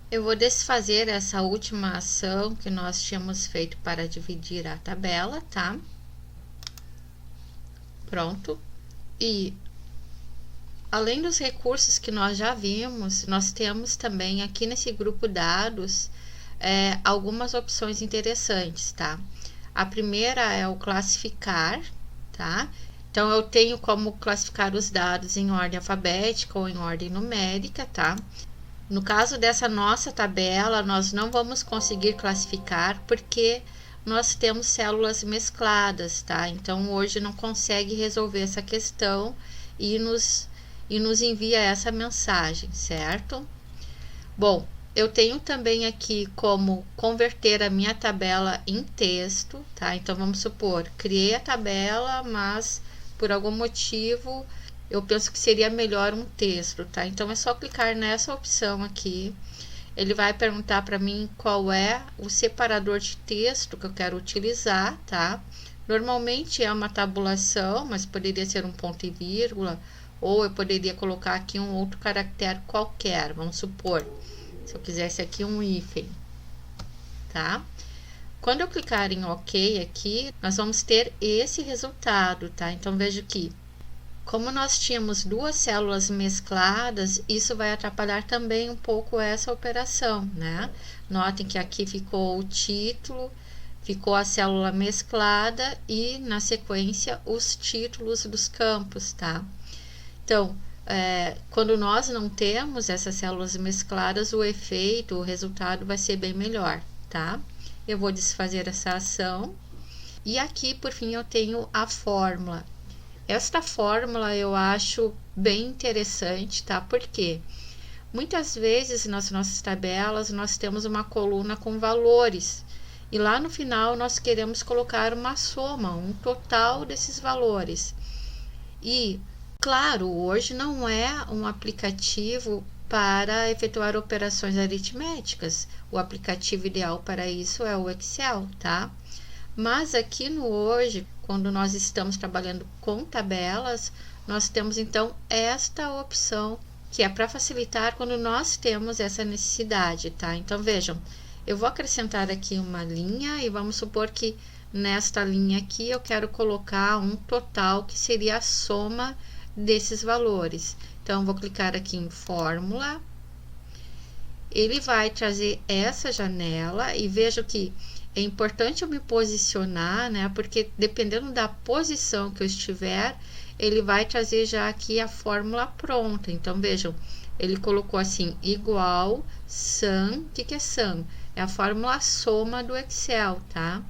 Eu vou desfazer essa última ação que nós tínhamos feito para dividir a tabela, tá? Pronto. E além dos recursos que nós já vimos, nós temos também aqui nesse grupo dados algumas opções interessantes, tá? A primeira é o classificar, tá? Então, eu tenho como classificar os dados em ordem alfabética ou em ordem numérica, tá? No caso dessa nossa tabela, nós não vamos conseguir classificar porque nós temos células mescladas, tá? Então, hoje não consegue resolver essa questão e nos envia essa mensagem, certo? Bom, eu tenho também aqui como converter a minha tabela em texto, tá? Então, vamos supor, criei a tabela, mas por algum motivo eu penso que seria melhor um texto, tá? Então, é só clicar nessa opção aqui. Ele vai perguntar para mim qual é o separador de texto que eu quero utilizar, tá? Normalmente é uma tabulação, mas poderia ser um ponto e vírgula, ou eu poderia colocar aqui um outro caractere qualquer, vamos supor, se eu quisesse aqui um hífen, tá? Quando eu clicar em OK aqui, nós vamos ter esse resultado, tá? Então, vejo que, como nós tínhamos duas células mescladas, isso vai atrapalhar também um pouco essa operação, né? Notem que aqui ficou o título, ficou a célula mesclada e, na sequência, os títulos dos campos, tá? Então, quando nós não temos essas células mescladas, o efeito, o resultado vai ser bem melhor, tá? Eu vou desfazer essa ação. E aqui, por fim, eu tenho a fórmula. Esta fórmula eu acho bem interessante, tá? Porque muitas vezes nas nossas tabelas nós temos uma coluna com valores. E lá no final nós queremos colocar uma soma, um total desses valores. E claro, hoje não é um aplicativo para efetuar operações aritméticas. O aplicativo ideal para isso é o Excel, tá? Mas aqui no hoje, quando nós estamos trabalhando com tabelas, nós temos então esta opção, que é para facilitar quando nós temos essa necessidade, tá? Então, vejam, eu vou acrescentar aqui uma linha e vamos supor que nesta linha aqui eu quero colocar um total, que seria a soma desses valores. Então, vou clicar aqui em fórmula. Ele vai trazer essa janela e vejo que é importante eu me posicionar, né? Porque dependendo da posição que eu estiver, ele vai trazer já aqui a fórmula pronta. Então, vejam, ele colocou assim, igual sum. O que é sum? É a fórmula soma do Excel, tá?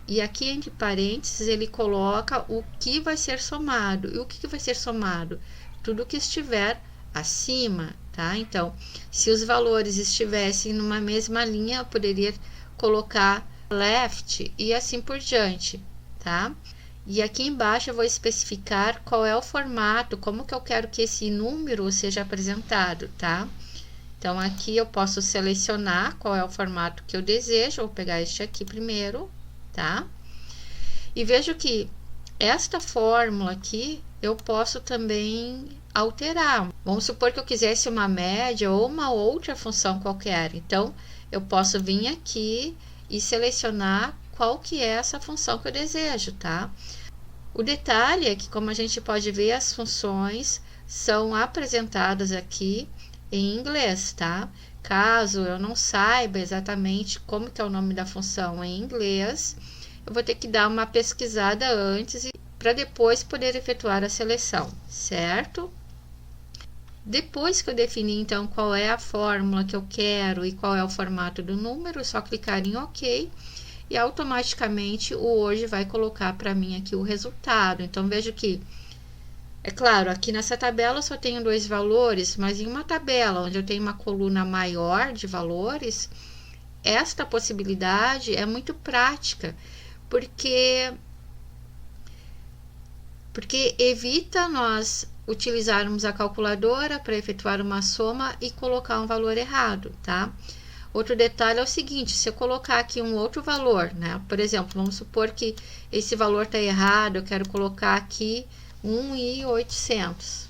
E aqui entre parênteses ele coloca o que vai ser somado. E o que vai ser somado? Tudo que estiver acima, tá? Então, se os valores estivessem numa mesma linha, eu poderia colocar left e assim por diante, tá? E aqui embaixo eu vou especificar qual é o formato, como que eu quero que esse número seja apresentado, tá? Então, aqui eu posso selecionar qual é o formato que eu desejo. Vou pegar este aqui primeiro, tá? E vejo que esta fórmula aqui eu posso também alterar. Vamos supor que eu quisesse uma média ou uma outra função qualquer. Então, eu posso vir aqui e selecionar qual que é essa função que eu desejo, tá? O detalhe é que, como a gente pode ver, as funções são apresentadas aqui em inglês, tá? Caso eu não saiba exatamente como que é o nome da função em inglês, eu vou ter que dar uma pesquisada antes para depois poder efetuar a seleção, certo? Depois que eu definir, então, qual é a fórmula que eu quero e qual é o formato do número, é só clicar em OK e automaticamente o hoje vai colocar para mim aqui o resultado. Então, vejo que, é claro, aqui nessa tabela eu só tenho dois valores, mas em uma tabela onde eu tenho uma coluna maior de valores, esta possibilidade é muito prática, porque evita nós utilizarmos a calculadora para efetuar uma soma e colocar um valor errado, tá? Outro detalhe é o seguinte, se eu colocar aqui um outro valor, né? Por exemplo, vamos supor que esse valor está errado, eu quero colocar aqui 1.800.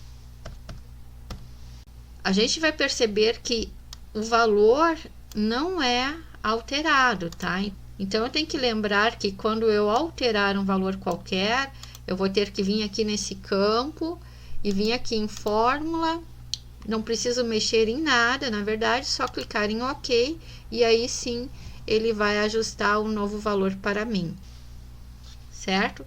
A gente vai perceber que o valor não é alterado, tá? Então eu tenho que lembrar que quando eu alterar um valor qualquer, eu vou ter que vir aqui nesse campo e vir aqui em fórmula. Não preciso mexer em nada, na verdade, só clicar em OK e aí sim ele vai ajustar um novo valor para mim, certo?